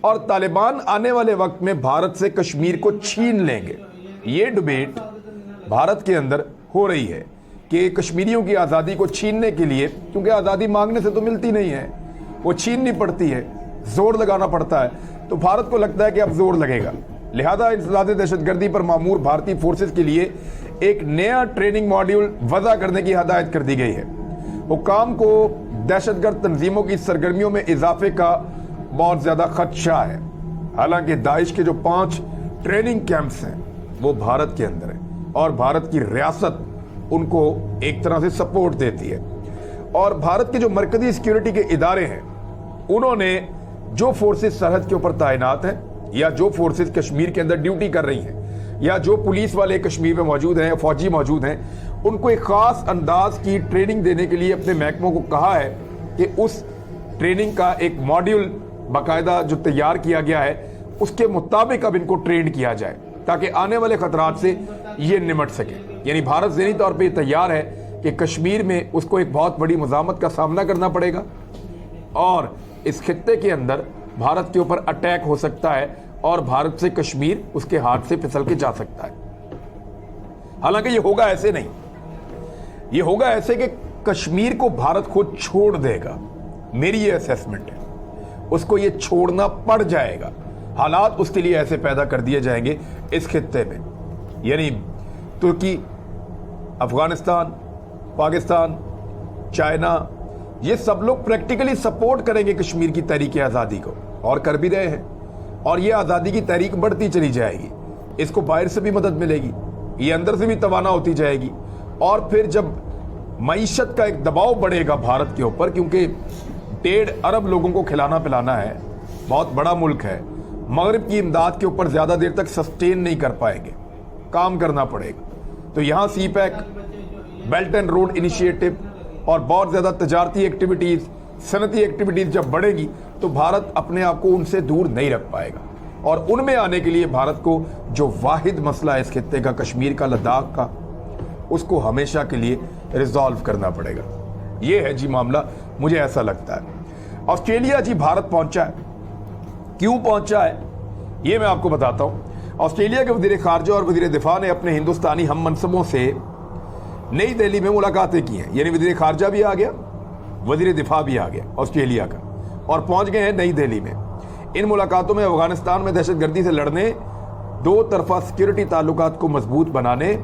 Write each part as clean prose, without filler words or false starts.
اور طالبان آنے والے وقت میں بھارت سے کشمیر کو چھین لیں گے. یہ ڈبیٹ بھارت کے اندر ہو رہی ہے کہ کشمیریوں کی آزادی کو چھیننے کے لیے، کیونکہ آزادی مانگنے سے تو ملتی نہیں ہے، وہ چھیننی پڑتی ہے، زور لگانا پڑتا ہے. تو بھارت کو لگتا ہے کہ اب زور لگے گا، لہذا انسداد دہشت گردی پر مامور بھارتی فورسز کے لیے ایک نیا ٹریننگ ماڈیول وضع کرنے کی ہدایت کر دی گئی ہے. حکام کو دہشت گرد تنظیموں کی سرگرمیوں میں اضافے کا بہت زیادہ خدشہ ہے. حالانکہ داعش کے جو 5 ٹریننگ کیمپس ہیں وہ بھارت کے اندر ہیں اور بھارت کی ریاست ان کو ایک طرح سے سپورٹ دیتی ہے. اور بھارت کے جو مرکزی سیکیورٹی کے ادارے ہیں انہوں نے جو فورسز سرحد کے اوپر تعینات ہیں یا جو فورسز کشمیر کے اندر ڈیوٹی کر رہی ہیں یا جو پولیس والے کشمیر میں موجود ہیں، فوجی موجود ہیں، ان کو ایک خاص انداز کی ٹریننگ دینے کے لیے اپنے محکموں کو کہا ہے کہ اس ٹریننگ کا ایک ماڈیول باقاعدہ جو تیار کیا گیا ہے اس کے مطابق اب ان کو ٹرین کیا جائے تاکہ آنے والے خطرات سے یہ نمٹ سکے. یعنی بھارت ذہنی طور پہ یہ تیار ہے کہ کشمیر میں اس کو ایک بہت بڑی مزاحمت کا سامنا کرنا پڑے گا اور اس خطے کے اندر بھارت کے اوپر اٹیک ہو سکتا ہے اور بھارت سے کشمیر اس کے ہاتھ سے پھسل کے جا سکتا ہے. حالانکہ یہ ہوگا ایسے نہیں، یہ ہوگا ایسے کہ کشمیر کو بھارت خود چھوڑ دے گا. میری یہ اسیسمنٹ ہے، اس کو یہ چھوڑنا پڑ جائے گا. حالات اس کے لیے ایسے پیدا کر دیے جائیں گے اس خطے میں، یعنی ترکی، افغانستان، پاکستان، چائنا، یہ سب لوگ پریکٹیکلی سپورٹ کریں گے کشمیر کی تحریک آزادی کو اور کر بھی رہے ہیں. اور یہ آزادی کی تحریک بڑھتی چلی جائے گی، اس کو باہر سے بھی مدد ملے گی، یہ اندر سے بھی توانا ہوتی جائے گی. اور پھر جب معیشت کا ایک دباؤ بڑھے گا بھارت کے اوپر، کیونکہ 1.5 ارب لوگوں کو کھلانا پلانا ہے، بہت بڑا ملک ہے، مغرب کی امداد کے اوپر زیادہ دیر تک سسٹین نہیں کر پائیں گے، کام کرنا پڑے گا. تو یہاں CPEC, belt and road initiative اور بہت زیادہ تجارتی ایکٹیویٹیز، صنعتی ایکٹیویٹیز جب بڑھے گی تو بھارت اپنے آپ کو ان سے دور نہیں رکھ پائے گا. اور ان میں آنے کے لیے بھارت کو جو واحد مسئلہ ہے اس خطے کا، کشمیر کا، لداخ کا، اس کو ہمیشہ کے لیے ریزالو کرنا پڑے گا. یہ ہے جی معاملہ، مجھے ایسا لگتا ہے. آسٹریلیا جی بھارت پہنچا ہے، کیوں پہنچا ہے یہ میں آپ کو بتاتا ہوں. آسٹریلیا کے وزیر خارجہ اور وزیر دفاع نے اپنے ہندوستانی ہم منصبوں سے نئی دہلی میں ملاقاتیں کی ہیں. یعنی وزیر خارجہ بھی آ گیا، وزیر دفاع بھی آ گیا آسٹریلیا کا، اور پہنچ گئے ہیں نئی دہلی میں. ان ملاقاتوں میں افغانستان میں دہشت گردی سے لڑنے، 2 طرفہ سیکیورٹی تعلقات کو مضبوط بنانے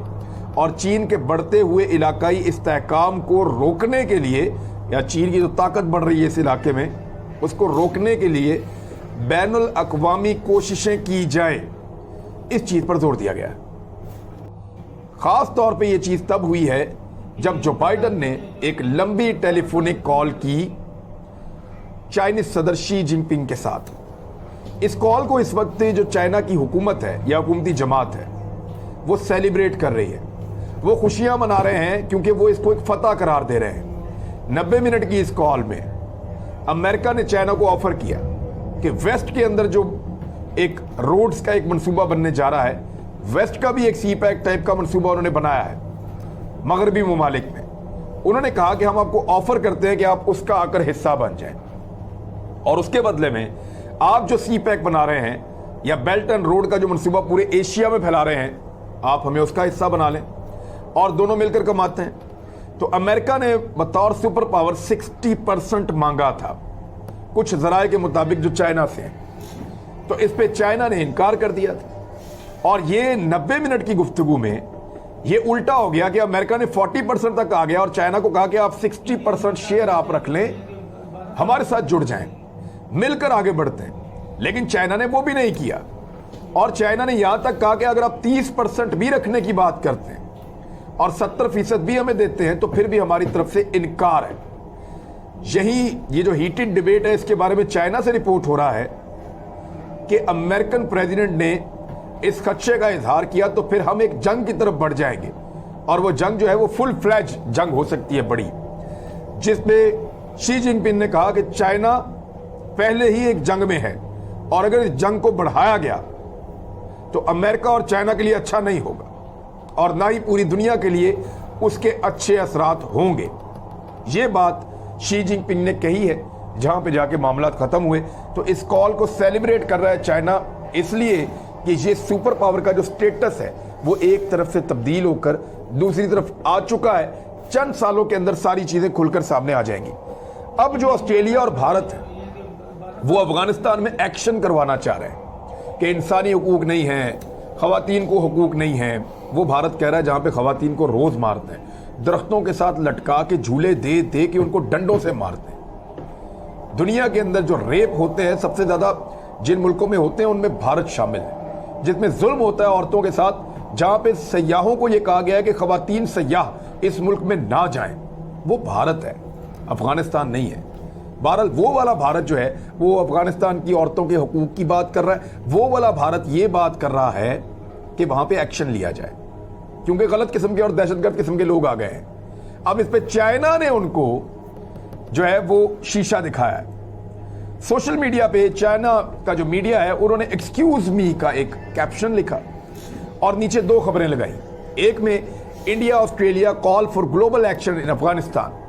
اور چین کے بڑھتے ہوئے علاقائی استحکام کو روکنے کے لیے، یا چین کی جو طاقت بڑھ رہی ہے اس علاقے میں اس کو روکنے کے لیے بین الاقوامی کوششیں کی جائیں، اس چیز پر زور دیا گیا ہے. خاص طور پہ یہ چیز تب ہوئی ہے جب جو بائیڈن نے ایک لمبی ٹیلی فونک کال کی چائنیز صدر شی جن پنگ کے ساتھ. اس کال کو اس وقت جو چائنا کی حکومت ہے یا حکومتی جماعت ہے وہ سیلیبریٹ کر رہی ہے، وہ خوشیاں منا رہے ہیں کیونکہ وہ اس کو ایک فتح قرار دے رہے ہیں. 90 منٹ کی اس کال میں امریکہ نے چائنا کو آفر کیا کہ ویسٹ کے اندر جو ایک روڈز کا ایک منصوبہ بننے جا رہا ہے، ویسٹ کا بھی ایک سی پیک ٹائپ کا منصوبہ انہوں نے بنایا ہے مغربی ممالک میں. انہوں نے کہا کہ ہم آپ کو آفر کرتے ہیں کہ آپ اس کا آ کر حصہ بن جائیں، اور اس کے بدلے میں آپ جو سی پیک بنا رہے ہیں یا بیلٹ اینڈ روڈ کا جو منصوبہ پورے ایشیا میں پھیلا رہے ہیں، آپ ہمیں اس کا حصہ بنا لیں اور دونوں مل کر کماتے ہیں. تو امریکہ نے بطور سپر پاور 60% مانگا تھا کچھ ذرائع کے مطابق جو چائنا سے ہیں، تو اس پہ چائنا نے انکار کر دیا تھا. اور یہ 90 منٹ کی گفتگو میں یہ الٹا ہو گیا کہ امریکہ نے 40% تک آ گیا اور چائنا کو کہا کہ آپ 60% شیئر آپ رکھ لیں، ہمارے ساتھ جڑ جائیں، مل کر آگے بڑھتے ہیں. لیکن چائنا نے وہ بھی نہیں کیا، اور چائنا نے یہاں تک کہا کہ اگر آپ 30% بھی رکھنے کی بات کرتے ہیں اور 70% بھی ہمیں دیتے ہیں تو پھر بھی ہماری طرف سے انکار ہے. یہی یہ جو ہیٹڈ ڈیبیٹ ہے اس کے بارے میں چائنا سے رپورٹ ہو رہا ہے کہ امریکن پریزیڈنٹ نے اس خدشے کا اظہار کیا تو پھر ہم ایک جنگ کی طرف بڑھ جائیں گے، اور وہ جنگ جو ہے وہ فل فلیج جنگ ہو سکتی ہے بڑی، جس پہ شی جن پنگ نے کہا کہ چائنا پہلے ہی ایک جنگ میں ہے اور اگر اس جنگ کو بڑھایا گیا تو امریکہ اور چائنا کے لیے اچھا نہیں ہوگا اور نہ ہی پوری دنیا کے لیے اس کے اچھے اثرات ہوں گے. یہ بات شی جن پنگ نے کہی ہے जहां पे जाके मामलात खत्म हुए। तो इस कॉल को सेलिब्रेट कर रहा है चाइना, इसलिए कि ये सुपर पावर का जो स्टेटस है वो एक तरफ से तब्दील होकर दूसरी तरफ आ चुका है। चंद सालों के अंदर सारी चीजें खुलकर सामने आ जाएंगी। अब जो ऑस्ट्रेलिया और भारत है वो अफगानिस्तान में एक्शन करवाना चाह रहे हैं कि इंसानी हुकूक नहीं है, खवातीन को हुकूक नहीं है। वो भारत कह रहा है जहां पे खवातीन को रोज मारते हैं, दरख्तों के साथ लटका के झूले दे दे के उनको डंडों से मारते हैं। दुनिया के अंदर जो रेप होते हैं सबसे ज्यादा जिन मुल्कों में होते हैं उनमें भारत शामिल है, जिसमें जुल्म होता है औरतों के साथ, जहां पे सयाहों को यह कहा गया है कि खवातीन सयाह इस मुल्क में ना जाएं, वो भारत है, अफगानिस्तान नहीं है। बहरहाल वो वाला भारत जो है वो अफगानिस्तान की औरतों के हुकूक की बात कर रहा है, वो वाला भारत ये बात कर रहा है कि वहां पे एक्शन लिया जाए, क्योंकि गलत किस्म के और दहशतगर्द किस्म के लोग आ गए हैं। अब इस पे चाइना ने उनको जो है वो शीशा दिखाया है। सोशल मीडिया पे चाइना का जो मीडिया है उन्होंने एक्सक्यूज मी का एक कैप्शन लिखा और नीचे दो खबरें लगाई। एक में India Australia call for global action in Afghanistan.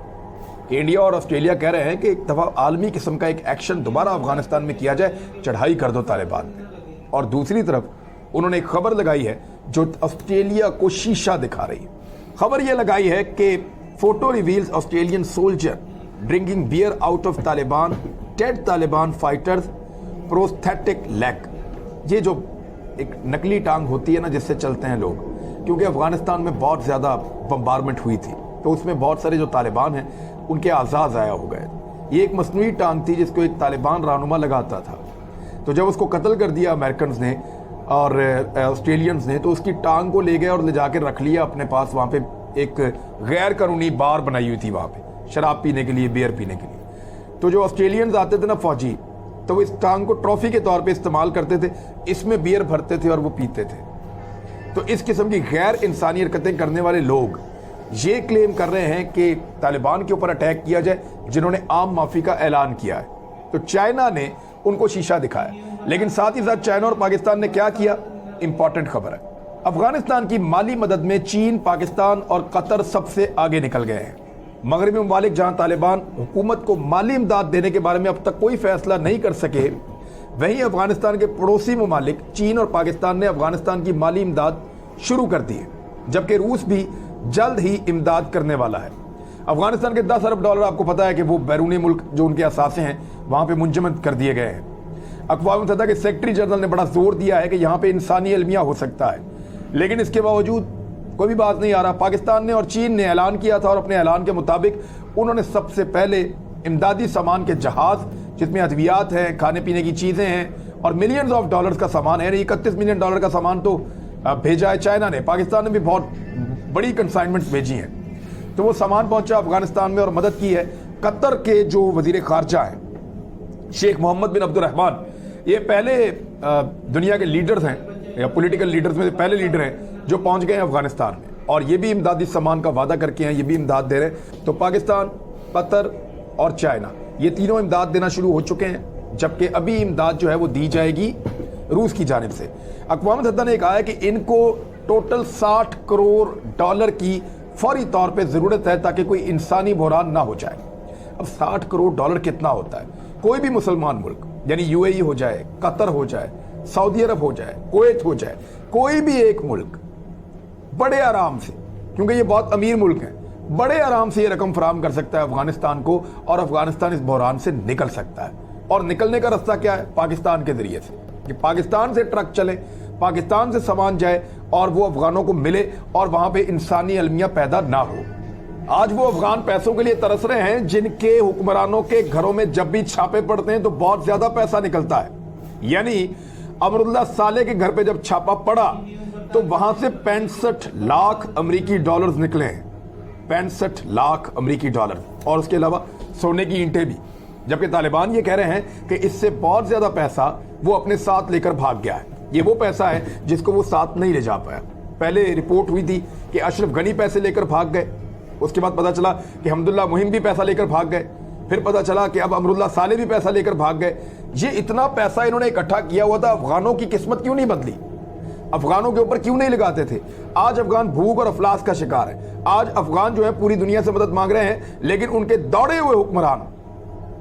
India और ऑस्ट्रेलिया कह रहे हैं कि एक दफा आलमी किस्म का एक एक्शन दोबारा अफगानिस्तान में किया जाए, चढ़ाई कर दो तालिबान पे। और दूसरी तरफ उन्होंने एक खबर लगाई है जो ऑस्ट्रेलिया को शीशा दिखा रही है। खबर यह लगाई है कि photo reveals Australian soldier drinking beer out of Taliban dead Taliban fighters prosthetic leg. ये जो एक नकली टांग होती है ना जिससे चलते हैं लोग, क्योंकि अफगानिस्तान में बहुत ज्यादा बम्बारमेंट हुई थी तो उसमें बहुत सारे जो तालिबान हैं उनके आज़ाद ज़ाया हो गए। ये एक मसनूई टांग थी जिसको एक तालिबान रहनुमा लगाता था, तो जब उसको कत्ल कर दिया अमेरिकन ने और ऑस्ट्रेलियंस ने, तो उसकी टांग को ले गए और ले जाकर रख लिया अपने पास। वहाँ पे एक गैर कानूनी बार बनाई हुई थी वहाँ पे शराब पीने के लिए, बियर पीने के लिए। तो जो ऑस्ट्रेलियंस आते थे ना फौजी, तो वो इस टांग को ट्रॉफी के तौर पे इस्तेमाल करते थे, इसमें बियर भरते थे और वो पीते थे। तो इस किस्म की गैर इंसानी हरकतें करने वाले लोग ये क्लेम कर रहे हैं कि तालिबान के ऊपर अटैक किया जाए जिन्होंने आम माफी का ऐलान किया है। तो चाइना ने उनको शीशा दिखाया, लेकिन साथ ही साथ चाइना और पाकिस्तान ने क्या किया, इंपॉर्टेंट खबर है। अफगानिस्तान की माली मदद में चीन, पाकिस्तान और कतर सबसे आगे निकल गए हैं। मगरबी ममालिक जहां तालिबान हुकूमत को माली इमदाद देने के बारे में अब तक कोई फैसला नहीं कर सके, वहीं अफगानिस्तान के पड़ोसी ममालिक चीन और पाकिस्तान ने अफगानिस्तान की माली इमदाद शुरू कर दी है, जबकि रूस भी जल्द ही इमदाद करने वाला है। अफगानिस्तान के 10 अरब डॉलर आपको पता है कि वो बैरूनी मुल्क जो उनके असासे हैं वहां पे मुंजमद कर दिए गए हैं। अक़वाम मुत्तहिदा के सेक्रेटरी जनरल ने बड़ा जोर दिया है कि यहाँ पे इंसानी अलमिया हो सकता है, लेकिन इसके बावजूद कोई भी बात नहीं आ रहा। पाकिस्तान ने और चीन ने ऐलान किया था और अपने ऐलान के मुताबिक उन्होंने सबसे पहले इमदादी सामान के जहाज, जिसमें अद्वियात हैं, खाने पीने की चीज़ें हैं और मिलियंस ऑफ डॉलर्स का सामान है, 31 मिलियन डॉलर का सामान तो भेजा है चाइना ने। पाकिस्तान ने भी बहुत बड़ी कंसाइनमेंट्स भेजी हैं, तो वो सामान पहुंचा अफगानिस्तान में और मदद की है। कतर के जो वजीर खारजा हैं शेख मोहम्मद बिन अब्दुर्रहमान, ये पहले दुनिया के लीडर्स हैं या पॉलिटिकल लीडर्स में पहले लीडर हैं जो पहुंच गए हैं अफगानिस्तान में, और ये भी इमदादी सामान का वादा करके हैं, ये भी इमदाद दे रहे हैं। तो पाकिस्तान, कतर और चाइना ये तीनों इमदाद देना शुरू हो चुके हैं, जबकि अभी इमदाद जो है वो दी जाएगी रूस की जानिब से। अक़वाम मुत्तहिदा ने कहा है कि इनको टोटल 60 करोड़ डॉलर की फौरी तौर पे ज़रूरत है ताकि कोई इंसानी बहरान ना हो जाए। अब 60 करोड़ डॉलर कितना होता है? कोई भी मुसलमान मुल्क, यानी यूएई हो जाए, कतर हो जाए, सऊदी अरब हो जाए, कुवैत हो जाए, कोई भी एक मुल्क बड़े आराम से, क्योंकि ये बहुत अमीर मुल्क है, बड़े आराम से ये रकम फराहम कर सकता है अफगानिस्तान को, और अफगानिस्तान इस बहरान से निकल सकता है। और निकलने का रास्ता क्या है? पाकिस्तान के जरिए से, कि पाकिस्तान से ट्रक चले, पाकिस्तान से सामान जाए और वो अफगानों को मिले और वहां पे इंसानी अलमिया पैदा ना हो। आज वो अफगान पैसों के लिए तरस रहे हैं जिनके हुक्मरानों के घरों में जब भी छापे पड़ते हैं तो बहुत ज्यादा पैसा निकलता है। यानी अमरुल्लाह साले के घर पे जब छापा पड़ा तो वहां से 65 लाख अमेरिकी डॉलर्स निकले हैं, 65 लाख अमेरिकी डॉलर, और उसके अलावा सोने की ईंटें भी। जबकि तालिबान ये कह रहे हैं कि इससे बहुत ज्यादा पैसा वो अपने साथ लेकर भाग गया है। ये वो पैसा है जिसको वो साथ नहीं ले जा पाया। पहले रिपोर्ट हुई थी कि अशरफ गनी पैसे लेकर भाग गए, उसके बाद पता चला कि हमदुल्ला मुहिम भी पैसा लेकर भाग गए, फिर पता चला कि अब अमरुल्लाह साले भी पैसा लेकर भाग गए। ये इतना पैसा इन्होंने इकट्ठा किया हुआ था, अफगानों की किस्मत क्यों नहीं बदली? अफगानों के ऊपर क्यों नहीं लगाते थे? आज अफगान भूख और अफलास का शिकार है। आज अफगान जो है पूरी दुनिया से मदद मांग रहे हैं, लेकिन उनके दौड़े हुए हुक्मरान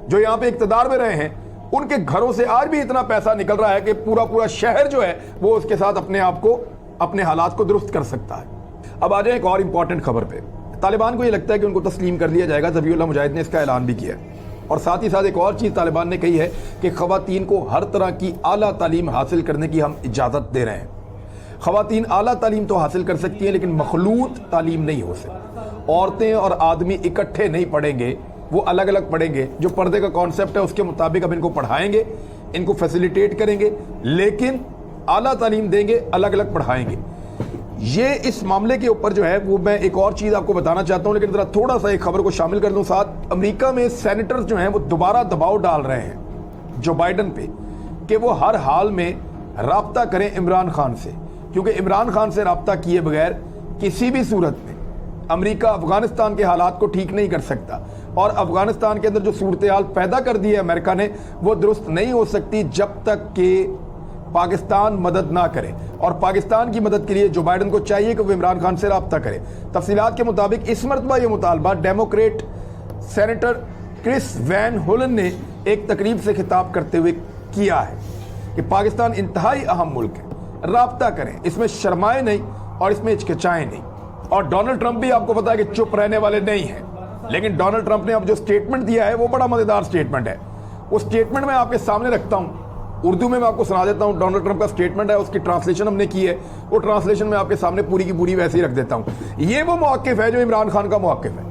जो यहाँ पे इक्तदार में रहे हैं, उनके घरों से आज भी इतना पैसा निकल रहा है कि पूरा पूरा शहर जो है वो उसके साथ अपने आप को, अपने हालात को दुरुस्त कर सकता है। अब आ जाए एक और इंपॉर्टेंट खबर पे। तालिबान को ये लगता है कि उनको तस्लीम कर लिया जाएगा, ज़बीहुल्लाह मुजाहिद ने इसका ऐलान भी किया है। और साथ ही साथ एक और चीज़ तालिबान ने कही है कि ख़वातीन को हर तरह की आला तालीम हासिल करने की हम इजाज़त दे रहे हैं। ख़वातीन आला तालीम तो हासिल कर सकती हैं, लेकिन मखलूत तालीम नहीं हो सकती। औरतें और आदमी इकट्ठे नहीं पढ़ेंगे, वो अलग अलग पढ़ेंगे। जो पर्दे का कॉन्सेप्ट है उसके मुताबिक अब इनको पढ़ाएंगे, इनको फैसिलिटेट करेंगे, लेकिन आला तालीम देंगे, अलग अलग पढ़ाएंगे। ये इस मामले के ऊपर जो है वो मैं एक और चीज़ आपको बताना चाहता हूँ, लेकिन ज़रा थोड़ा सा एक खबर को शामिल कर दूँ साथ। अमेरिका में सेनेटर्स जो हैं वो दोबारा दबाव डाल रहे हैं जो बाइडन पे कि वो हर हाल में राब्ता करें इमरान खान से, क्योंकि इमरान खान से राब्ता किए बगैर किसी भी सूरत में अमेरिका अफगानिस्तान के हालात को ठीक नहीं कर सकता। और अफगानिस्तान के अंदर जो सूरत हाल पैदा कर दी है अमेरिका ने, वो दुरुस्त नहीं हो सकती जब तक कि पाकिस्तान मदद ना करे। और पाकिस्तान की मदद के लिए जो बाइडन को चाहिए कि वो इमरान खान से राब्ता करे। तफसीलात के मुताबिक इस मरतबा ये मुतालबा डेमोक्रेट सेनेटर क्रिस वैन होलन ने एक तकरीब से खिताब करते हुए किया है कि पाकिस्तान इंतहाई अहम मुल्क है, राब्ता करें, इसमें शर्माए नहीं और इसमें हिचकिचाएं नहीं। और डोनाल्ड ट्रंप भी आपको पता है कि चुप रहने वाले नहीं हैं, लेकिन डोनाल्ड ट्रंप ने अब जो स्टेटमेंट दिया है वो बड़ा मजेदार स्टेटमेंट है। वो स्टेटमेंट मैं आपके सामने रखता हूं, उर्दू में मैं आपको सुना देता हूं। डोनाल्ड ट्रंप का स्टेटमेंट है, उसकी ट्रांसलेशन हमने की है, वो ट्रांसलेशन मैं आपके सामने पूरी की पूरी वैसे ही रख देता हूं। ये वो मौक़िफ़ है जो इमरान खान का मौक़िफ़ है,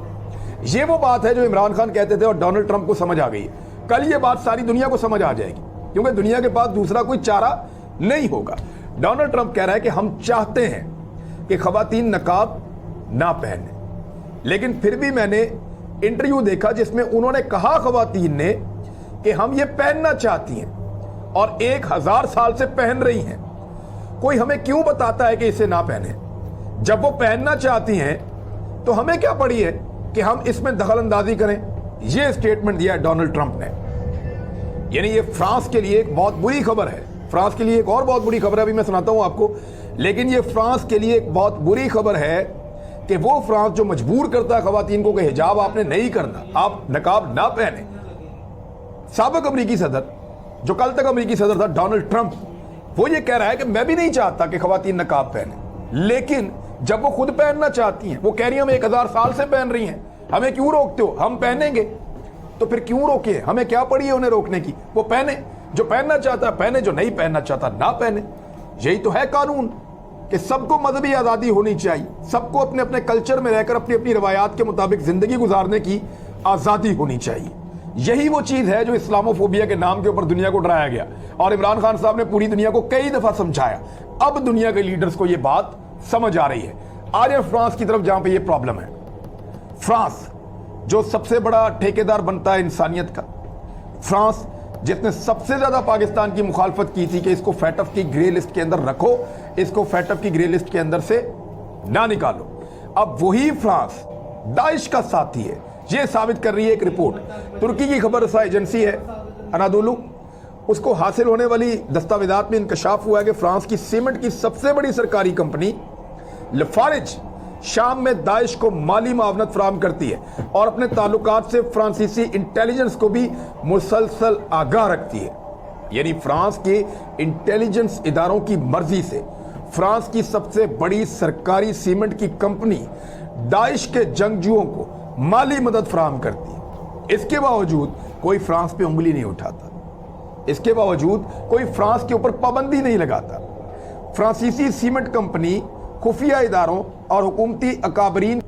ये वो बात है जो इमरान खान कहते थे और डोनाल्ड ट्रंप को समझ आ गई है। कल ये बात सारी दुनिया को समझ आ जाएगी, क्योंकि दुनिया के पास दूसरा कोई चारा नहीं होगा। डोनाल्ड ट्रंप कह रहा है कि हम चाहते हैं कि ख़वातीन नकाब ना पहने, लेकिन फिर भी मैंने इंटरव्यू देखा जिसमें उन्होंने कहा ख़वातीन ने कि हम ये पहनना चाहती हैं और 1000 साल से पहन रही हैं। कोई हमें क्यों बताता है कि इसे ना पहने? जब वो पहनना चाहती हैं तो हमें क्या पड़ी है कि हम इसमें दखल अंदाजी करें? ये स्टेटमेंट दिया है डोनाल्ड ट्रंप ने। यानी ये फ्रांस के लिए एक बहुत बुरी खबर है। फ्रांस के लिए एक और बहुत बुरी खबर है, अभी मैं सुनाता हूं आपको, लेकिन ये फ्रांस के लिए एक बहुत बुरी खबर है कि वो फ्रांस जो मजबूर करता है ख़वातीन को कि हिजाब आपने नहीं करना, आप नकाब ना पहने। साबिक अमरीकी सदर, जो कल तक अमरीकी सदर था, डोनाल्ड ट्रंप, वो ये कह रहा है कि मैं भी नहीं चाहता कि ख़वातीन नकाब पहने, लेकिन जब वो खुद पहनना चाहती हैं, वो कह रही हैं हम 1000 साल से पहन रही हैं, हमें क्यों रोकते हो? हम पहनेंगे। तो फिर क्यों रोके? हमें क्या पड़ी है उन्हें रोकने की? वो पहने, जो पहनना चाहता है पहने, जो नहीं पहनना चाहता ना पहने। यही तो है कानून कि सबको मजहबी आज़ादी होनी चाहिए, सबको अपने अपने कल्चर में रहकर अपनी अपनी रवायात के मुताबिक ज़िंदगी गुजारने की आज़ादी होनी चाहिए। यही वो चीज़ है जो इस्लामोफोबिया के नाम के ऊपर दुनिया को डराया गया, और इमरान खान साहब ने पूरी दुनिया को कई दफ़ा समझाया। अब दुनिया के लीडर्स को ये बात समझ आ रही है। आ जाए फ्रांस की तरफ, जहां पे ये प्रॉब्लम है। फ्रांस जो सबसे बड़ा ठेकेदार बनता है इंसानियत का, फ्रांस जिसने सबसे ज्यादा पाकिस्तान की मुखालफत की थी कि इसको फैटफ की ग्रे लिस्ट के अंदर रखो, इसको फैटफ की ग्रे लिस्ट के अंदर से ना निकालो, अब वही फ्रांस दाइश का साथी है। यह साबित कर रही है एक रिपोर्ट। तुर्की की खबर रसा एजेंसी है अनादोलू, उसको हासिल होने वाली दस्तावेजात में इंकशाफ हुआ है कि फ्रांस की सीमेंट की सबसे बड़ी सरकारी कंपनी लफारिज शाम में दाइश को माली मावनत फराहम करती है और अपने ताल्लुकात से फ्रांसीसी इंटेलिजेंस को भी मुसलसल आगाह रखती है। यानी फ्रांस के इंटेलिजेंस इदारों की मर्जी से फ्रांस की सबसे बड़ी सरकारी सीमेंट की कंपनी दाइश के जंगजुओं को माली मदद फराहम करती है। इसके बावजूद कोई फ्रांस पे उंगली नहीं उठाता, इसके बावजूद कोई फ्रांस के ऊपर पाबंदी नहीं लगाता। फ्रांसीसी सीमेंट कंपनी खुफिया इदारों और हुकूमती अकाबरीन